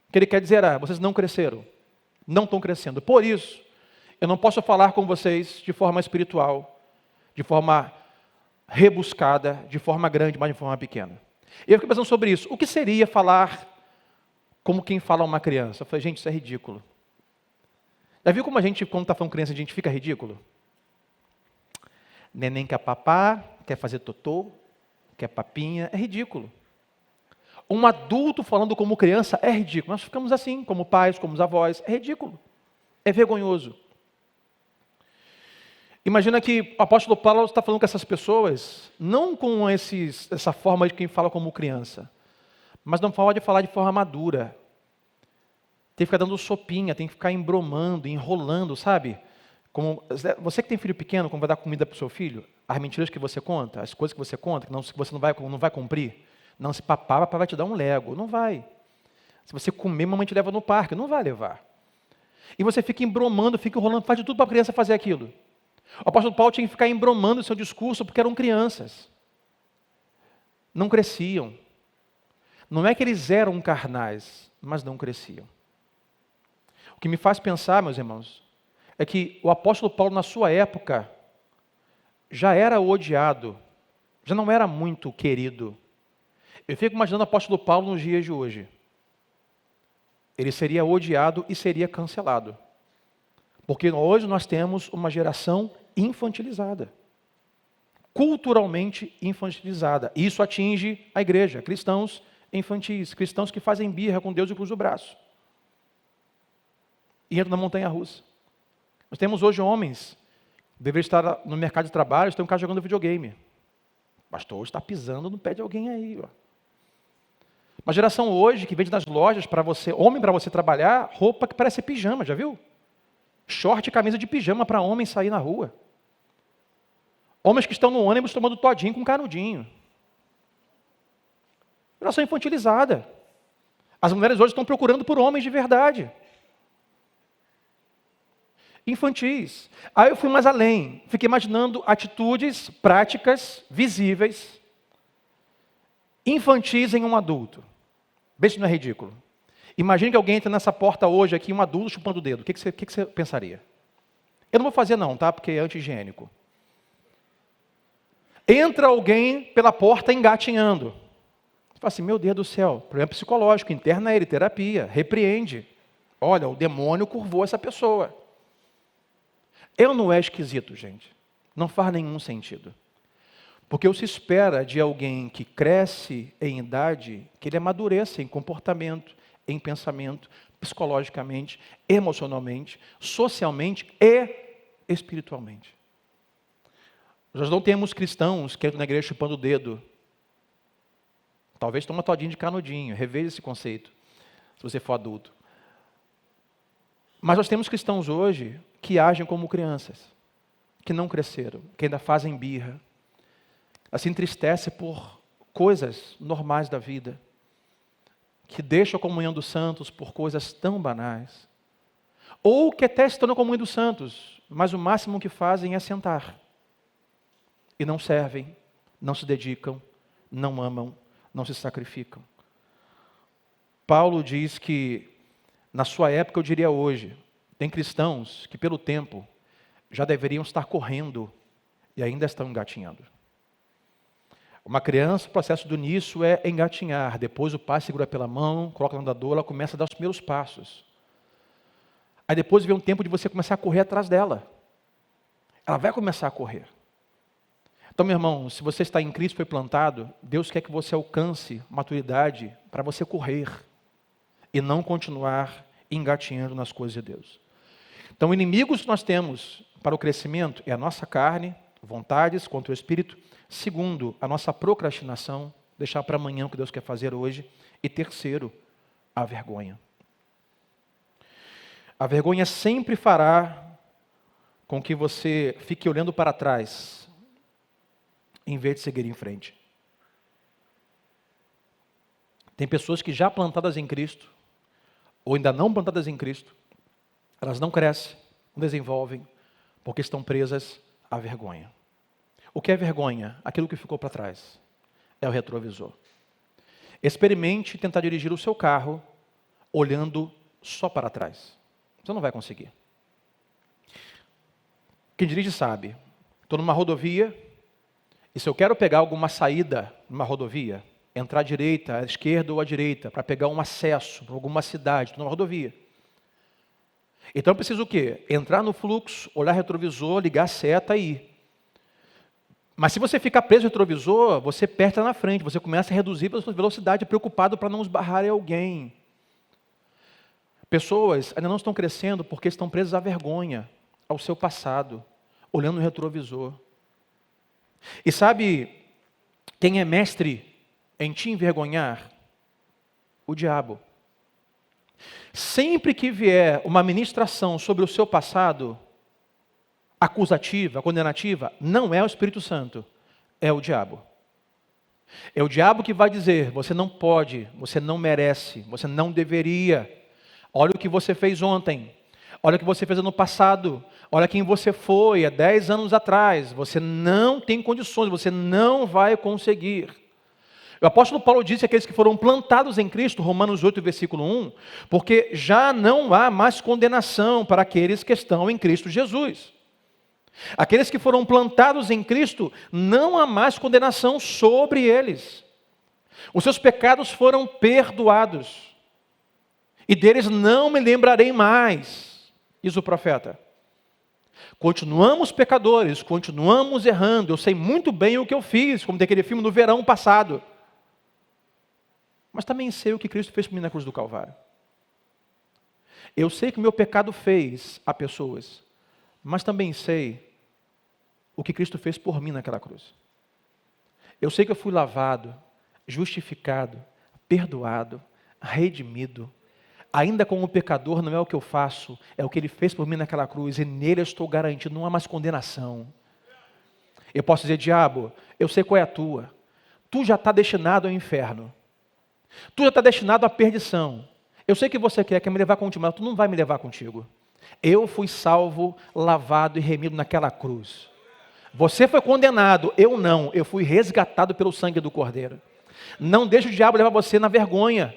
O que ele quer dizer é, vocês não cresceram, não estão crescendo. Por isso, eu não posso falar com vocês de forma espiritual, de forma rebuscada, de forma grande, mas de forma pequena. Eu fiquei pensando sobre isso. O que seria falar como quem fala a uma criança? Eu falei, gente, isso é ridículo. Já viu como a gente, quando está falando criança, a gente fica ridículo? Neném quer papá, quer fazer totô, quer papinha, é ridículo. Um adulto falando como criança é ridículo. Nós ficamos assim, como pais, como avós, é ridículo. É vergonhoso. Imagina que o apóstolo Paulo está falando com essas pessoas, não com essa forma de quem fala como criança, mas não pode falar de forma madura. Tem que ficar dando sopinha, tem que ficar embromando, enrolando, sabe? Como, você que tem filho pequeno, como vai dar comida para o seu filho, as mentiras que você conta, as coisas que você conta, que você não vai cumprir. Não, se papar, papai vai te dar um Lego. Não vai. Se você comer, mamãe te leva no parque. Não vai levar. E você fica embromando, fica enrolando, faz de tudo para a criança fazer aquilo. O apóstolo Paulo tinha que ficar embromando o seu discurso porque eram crianças. Não cresciam. Não é que eles eram carnais, mas não cresciam. O que me faz pensar, meus irmãos, é que o apóstolo Paulo, na sua época, já era odiado, já não era muito querido. Eu fico imaginando o apóstolo Paulo nos dias de hoje. Ele seria odiado e seria cancelado. Porque hoje nós temos uma geração infantilizada. Culturalmente infantilizada. E isso atinge a igreja, cristãos infantis, cristãos que fazem birra com Deus e cruzam o braço. E entram na montanha-russa. Nós temos hoje homens, deveriam estar no mercado de trabalho, tem um cara jogando videogame. Pastor, hoje está pisando no pé de alguém aí. Ó. Uma geração hoje que vende nas lojas para você, homem para você trabalhar, roupa que parece pijama, já viu? Short e camisa de pijama para homem sair na rua. Homens que estão no ônibus tomando todinho com canudinho. Geração infantilizada. As mulheres hoje estão procurando por homens de verdade. Infantis. Aí eu fui mais além. Fiquei imaginando atitudes, práticas, visíveis, infantis em um adulto. Vê se não é ridículo. Imagine que alguém entra nessa porta hoje aqui, um adulto chupando o dedo. O que você pensaria? Eu não vou fazer não, tá? Porque é anti-higiênico. Entra alguém pela porta engatinhando. Você fala assim, meu Deus do céu, problema psicológico, interna ele, terapia, repreende. Olha, o demônio curvou essa pessoa. Eu não é esquisito, gente. Não faz nenhum sentido. Porque o se espera de alguém que cresce em idade, que ele amadureça em comportamento, em pensamento, psicologicamente, emocionalmente, socialmente e espiritualmente. Nós não temos cristãos que entram na igreja chupando o dedo, Talvez tome uma todinha de canudinho, reveja esse conceito, se você for adulto. Mas nós temos cristãos hoje que agem como crianças, que não cresceram, que ainda fazem birra, se entristecem por coisas normais da vida, que deixam a comunhão dos santos por coisas tão banais, ou que até estão na comunhão dos santos, mas o máximo que fazem é sentar, e não servem, não se dedicam, não amam, não se sacrificam. Paulo diz que, na sua época, eu diria hoje, tem cristãos que pelo tempo já deveriam estar correndo e ainda estão engatinhando. Uma criança, o processo do início é engatinhar, depois o pai segura pela mão, coloca no andador, ela começa a dar os primeiros passos. Aí depois vem um tempo de você começar a correr atrás dela. Ela vai começar a correr. Então, meu irmão, se você está em Cristo, foi plantado, Deus quer que você alcance maturidade para você correr e não continuar engatinhando nas coisas de Deus. Então, inimigos que nós temos para o crescimento é a nossa carne, vontades contra o Espírito. Segundo, a nossa procrastinação, deixar para amanhã o que Deus quer fazer hoje. E terceiro, a vergonha. A vergonha sempre fará com que você fique olhando para trás, em vez de seguir em frente. Tem pessoas que já plantadas em Cristo, ou ainda não plantadas em Cristo, elas não crescem, não desenvolvem, porque estão presas à vergonha. O que é vergonha? Aquilo que ficou para trás. É o retrovisor. Experimente tentar dirigir o seu carro olhando só para trás. Você não vai conseguir. Quem dirige sabe. Estou numa rodovia, e se eu quero pegar alguma saída numa rodovia, entrar à direita, à esquerda ou à direita, para pegar um acesso para alguma cidade, estou numa rodovia. Então eu preciso o quê? Entrar no fluxo, olhar retrovisor, ligar a seta e ir. Mas se você ficar preso no retrovisor, você perde na frente, você começa a reduzir a sua velocidade, preocupado para não esbarrar em alguém. Pessoas ainda não estão crescendo porque estão presas à vergonha, ao seu passado, olhando no retrovisor. E sabe quem é mestre em te envergonhar? O diabo. Sempre que vier uma ministração sobre o seu passado, acusativa, condenativa, não é o Espírito Santo, é o diabo. É o diabo que vai dizer, você não pode, você não merece, você não deveria. Olha o que você fez ontem, olha o que você fez ano passado, olha quem você foi há 10 anos atrás, você não tem condições, você não vai conseguir. O apóstolo Paulo disse que aqueles que foram plantados em Cristo, Romanos 8, versículo 1, porque já não há mais condenação para aqueles que estão em Cristo Jesus. Aqueles que foram plantados em Cristo, não há mais condenação sobre eles. Os seus pecados foram perdoados. E deles não me lembrarei mais, diz o profeta. Continuamos pecadores, continuamos errando. Eu sei muito bem o que eu fiz, como daquele filme no verão passado. Mas também sei o que Cristo fez por mim na cruz do Calvário. Eu sei que o meu pecado fez a pessoas, mas também sei o que Cristo fez por mim naquela cruz. Eu sei que eu fui lavado, justificado, perdoado, redimido. Ainda como pecador, não é o que eu faço, é o que Ele fez por mim naquela cruz, e nele eu estou garantido, não há mais condenação. Eu posso dizer, diabo, eu sei qual é a tua. Tu já está destinado ao inferno. Tu já está destinado à perdição. Eu sei que você quer me levar contigo, mas tu não vai me levar contigo. Eu fui salvo, lavado e remido naquela cruz. Você foi condenado, eu não. Eu fui resgatado pelo sangue do Cordeiro. Não deixe o diabo levar você na vergonha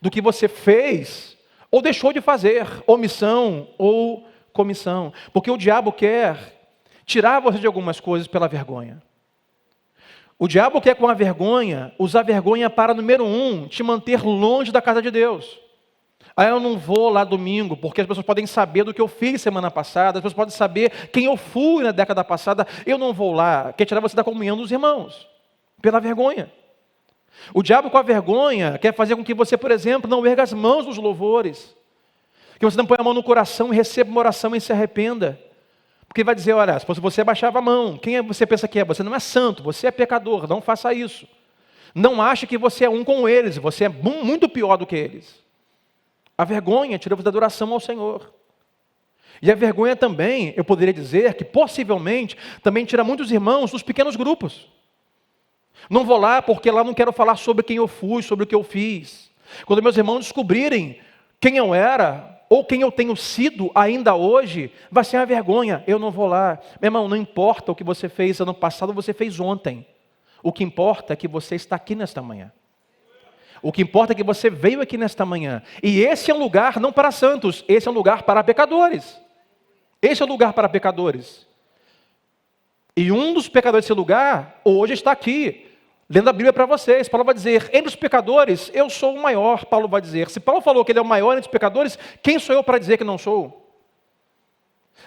do que você fez ou deixou de fazer, omissão ou comissão. Porque o diabo quer tirar você de algumas coisas pela vergonha. O diabo quer com a vergonha, usar a vergonha para, número 1, te manter longe da casa de Deus. Aí eu não vou lá domingo, porque as pessoas podem saber do que eu fiz semana passada, as pessoas podem saber quem eu fui na década passada, eu não vou lá. Quer tirar você da comunhão dos irmãos, pela vergonha. O diabo com a vergonha quer fazer com que você, por exemplo, não erga as mãos nos louvores, que você não põe a mão no coração e receba uma oração e se arrependa. Porque vai dizer, olha, se você abaixava a mão, quem você pensa que é? Você não é santo, você é pecador, não faça isso. Não ache que você é um com eles, você é muito pior do que eles. A vergonha tira-vos da adoração ao Senhor. E a vergonha também, eu poderia dizer que possivelmente também tira muitos irmãos dos pequenos grupos. Não vou lá porque lá não quero falar sobre quem eu fui, sobre o que eu fiz. Quando meus irmãos descobrirem quem eu era, ou quem eu tenho sido ainda hoje, vai ser uma vergonha, eu não vou lá. Meu irmão, não importa o que você fez ano passado, você fez ontem. O que importa é que você está aqui nesta manhã. O que importa é que você veio aqui nesta manhã. E esse é um lugar não para santos, esse é um lugar para pecadores. Esse é o lugar para pecadores. E um dos pecadores desse lugar, hoje está aqui, lendo a Bíblia para vocês. Paulo vai dizer, entre os pecadores, eu sou o maior, Paulo vai dizer. Se Paulo falou que ele é o maior entre os pecadores, quem sou eu para dizer que não sou?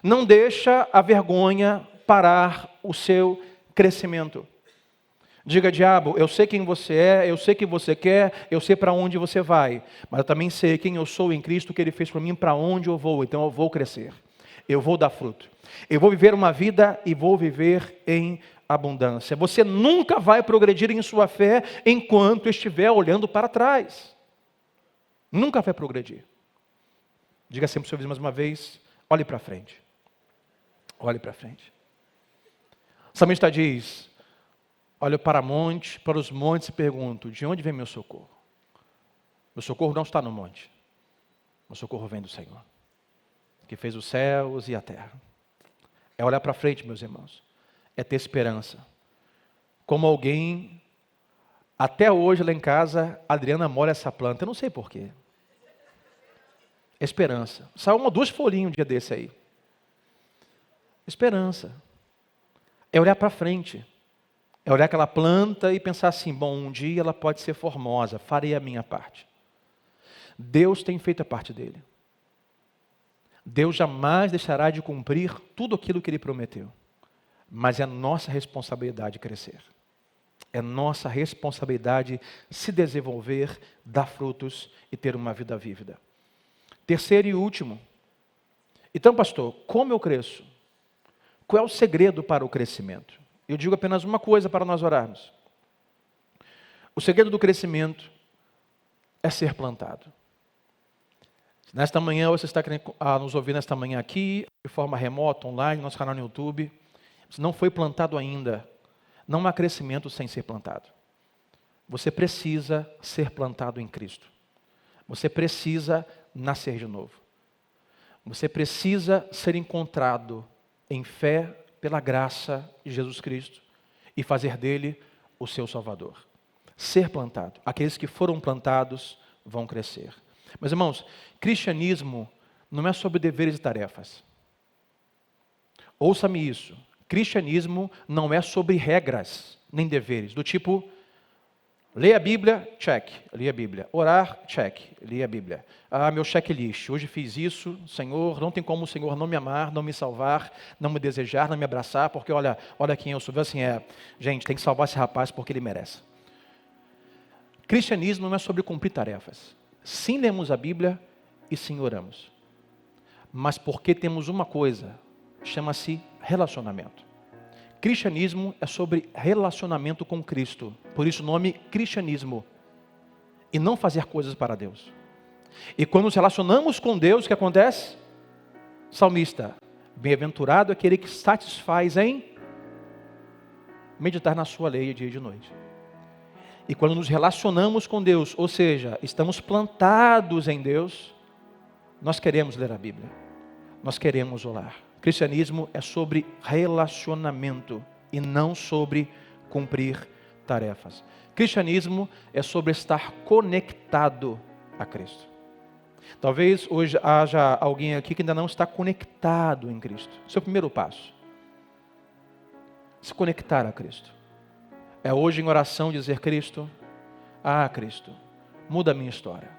Não deixa a vergonha parar o seu crescimento. Diga, diabo, eu sei quem você é, eu sei o que você quer, eu sei para onde você vai. Mas eu também sei quem eu sou em Cristo, o que Ele fez por mim, para onde eu vou. Então eu vou crescer. Eu vou dar fruto. Eu vou viver uma vida e vou viver em abundância. Você nunca vai progredir em sua fé enquanto estiver olhando para trás. Nunca vai progredir. Diga sempre para o seu vizinho mais uma vez, olhe para frente. Olhe para frente. O salmista diz, olho para os montes e pergunto, de onde vem meu socorro? Meu socorro não está no monte. Meu socorro vem do Senhor, que fez os céus e a terra. É olhar para frente, meus irmãos. É ter esperança. Como alguém, até hoje lá em casa, a Adriana molha essa planta, eu não sei porquê. Esperança. Saiu 1 ou 2 folhinhas um dia desse aí. Esperança. É olhar para frente. É olhar aquela planta e pensar assim, bom, um dia ela pode ser formosa, farei a minha parte. Deus tem feito a parte dele. Deus jamais deixará de cumprir tudo aquilo que Ele prometeu. Mas é nossa responsabilidade crescer. É nossa responsabilidade se desenvolver, dar frutos e ter uma vida vívida. Terceiro e último. Então, pastor, como eu cresço? Qual é o segredo para o crescimento? Eu digo apenas uma coisa para nós orarmos. O segredo do crescimento é ser plantado. Nesta manhã, você está querendo nos ouvir nesta manhã aqui, de forma remota, online, no nosso canal no YouTube. Você não foi plantado ainda. Não há crescimento sem ser plantado. Você precisa ser plantado em Cristo. Você precisa nascer de novo. Você precisa ser encontrado em fé pela graça de Jesus Cristo e fazer dele o seu Salvador. Ser plantado. Aqueles que foram plantados vão crescer. Meus irmãos, cristianismo não é sobre deveres e tarefas. Ouça-me isso. Cristianismo não é sobre regras nem deveres. Do tipo, ler a Bíblia, check, li a Bíblia. Orar, check, li a Bíblia. Meu checklist, hoje fiz isso, Senhor, não tem como o Senhor não me amar, não me salvar, não me desejar, não me abraçar, porque olha quem eu sou. Assim, gente, tem que salvar esse rapaz porque ele merece. Cristianismo não é sobre cumprir tarefas. Sim, lemos a Bíblia e sim oramos. Mas porque temos uma coisa, chama-se relacionamento. Cristianismo é sobre relacionamento com Cristo. Por isso o nome cristianismo. E não fazer coisas para Deus. E quando nos relacionamos com Deus, o que acontece? Salmista, bem-aventurado aquele que satisfaz em meditar na sua lei dia e de noite. E quando nos relacionamos com Deus, ou seja, estamos plantados em Deus, nós queremos ler a Bíblia. Nós queremos orar. Cristianismo é sobre relacionamento e não sobre cumprir tarefas. Cristianismo é sobre estar conectado a Cristo. Talvez hoje haja alguém aqui que ainda não está conectado em Cristo. Esse é o primeiro passo. Se conectar a Cristo. É hoje em oração dizer, Cristo, Cristo, muda a minha história.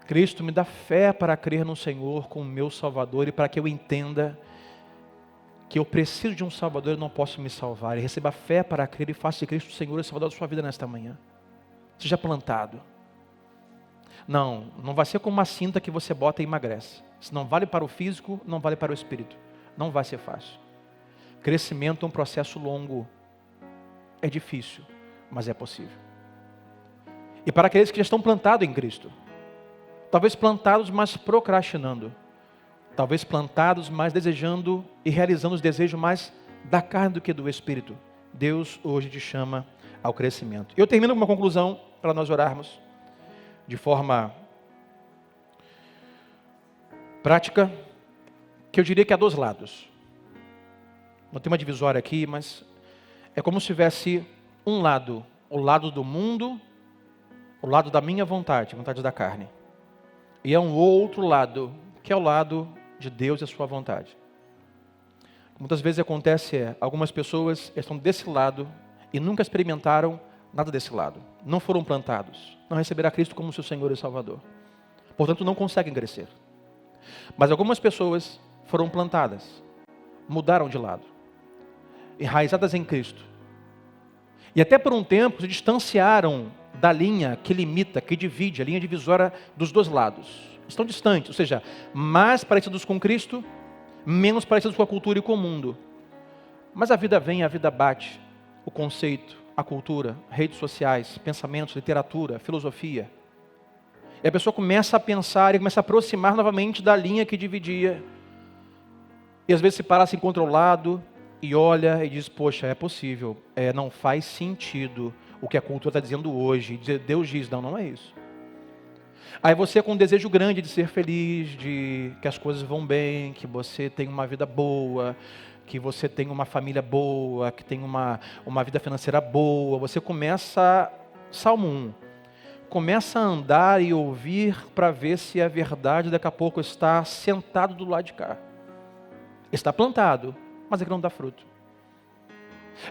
Cristo, me dá fé para crer no Senhor como meu Salvador e para que eu entenda que eu preciso de um Salvador e não posso me salvar. E receba fé para crer e faça de Cristo o Senhor e Salvador da sua vida nesta manhã. Seja plantado. Não vai ser como uma cinta que você bota e emagrece. Se não vale para o físico, não vale para o espírito. Não vai ser fácil. Crescimento é um processo longo. É difícil, mas é possível. E para aqueles que já estão plantados em Cristo. Talvez plantados, mas procrastinando. Talvez plantados, mas desejando e realizando os desejos mais da carne do que do Espírito. Deus hoje te chama ao crescimento. Eu termino com uma conclusão para nós orarmos de forma prática, que eu diria que há dois lados. Não tem uma divisória aqui, mas é como se tivesse um lado, o lado do mundo, o lado da minha vontade, vontade da carne. E é um outro lado, que é o lado de Deus e a sua vontade. Muitas vezes acontece, algumas pessoas estão desse lado e nunca experimentaram nada desse lado. Não foram plantados, não receberam a Cristo como seu Senhor e Salvador. Portanto, não conseguem crescer. Mas algumas pessoas foram plantadas, mudaram de lado, enraizadas em Cristo. E até por um tempo se distanciaram da linha que limita, que divide, a linha divisória dos dois lados. Estão distantes, ou seja, mais parecidos com Cristo, menos parecidos com a cultura e com o mundo. Mas a vida vem, a vida bate. O conceito, a cultura, redes sociais, pensamentos, literatura, filosofia. E a pessoa começa a pensar e começa a aproximar novamente da linha que dividia. E às vezes se para, se encontra ao lado e olha e diz, poxa, é possível, não faz sentido o que a cultura está dizendo hoje. Deus diz, não é isso. Aí você com um desejo grande de ser feliz, de que as coisas vão bem, que você tem uma vida boa, que você tem uma família boa, que tem uma vida financeira boa, você começa, Salmo 1, começa a andar e ouvir para ver se é verdade, daqui a pouco está sentado do lado de cá. Está plantado, mas é que não dá fruto.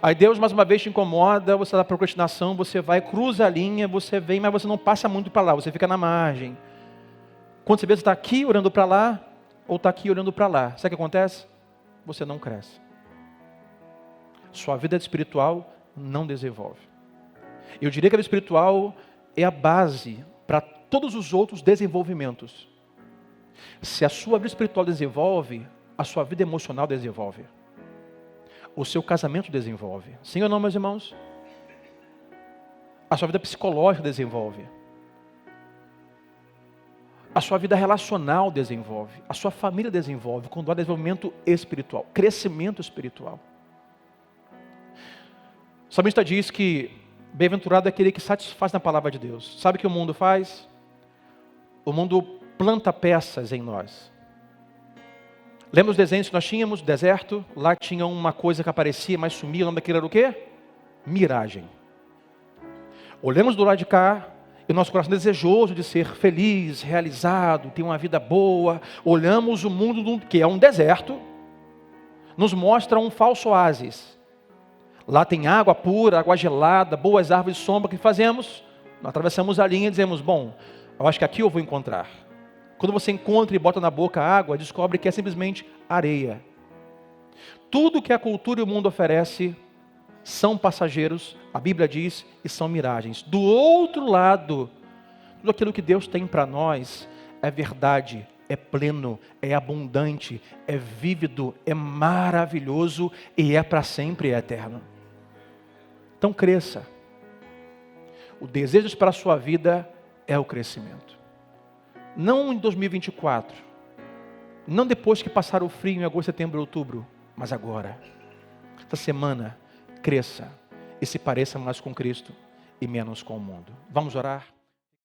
Aí Deus mais uma vez te incomoda, você dá procrastinação, você vai, cruza a linha, você vem, mas você não passa muito para lá, você fica na margem. Quando você vê, você está aqui olhando para lá, ou está aqui olhando para lá. Sabe o que acontece? Você não cresce. Sua vida espiritual não desenvolve. Eu diria que a vida espiritual é a base para todos os outros desenvolvimentos. Se a sua vida espiritual desenvolve, a sua vida emocional desenvolve. O seu casamento desenvolve. Sim ou não, meus irmãos? A sua vida psicológica desenvolve. A sua vida relacional desenvolve. A sua família desenvolve quando há desenvolvimento espiritual, crescimento espiritual. O salmista diz que bem-aventurado é aquele que satisfaz na palavra de Deus. Sabe o que o mundo faz? O mundo planta peças em nós. Lembra os desenhos que nós tínhamos? Deserto, lá tinha uma coisa que aparecia, mas sumia. O nome daquilo era o quê? Miragem. Olhamos do lado de cá, e o nosso coração desejoso de ser feliz, realizado, ter uma vida boa. Olhamos o mundo que é um deserto, nos mostra um falso oásis. Lá tem água pura, água gelada, boas árvores de sombra. O que fazemos? Nós atravessamos a linha e dizemos, bom, eu acho que aqui eu vou encontrar. Quando você encontra e bota na boca a água, descobre que é simplesmente areia. Tudo que a cultura e o mundo oferece são passageiros, a Bíblia diz, e são miragens. Do outro lado, tudo aquilo que Deus tem para nós é verdade, é pleno, é abundante, é vívido, é maravilhoso e é para sempre, é eterno. Então cresça. O desejo para a sua vida é o crescimento. Não em 2024, não depois que passar o frio em agosto, setembro, outubro, mas agora. Esta semana, cresça e se pareça mais com Cristo e menos com o mundo. Vamos orar?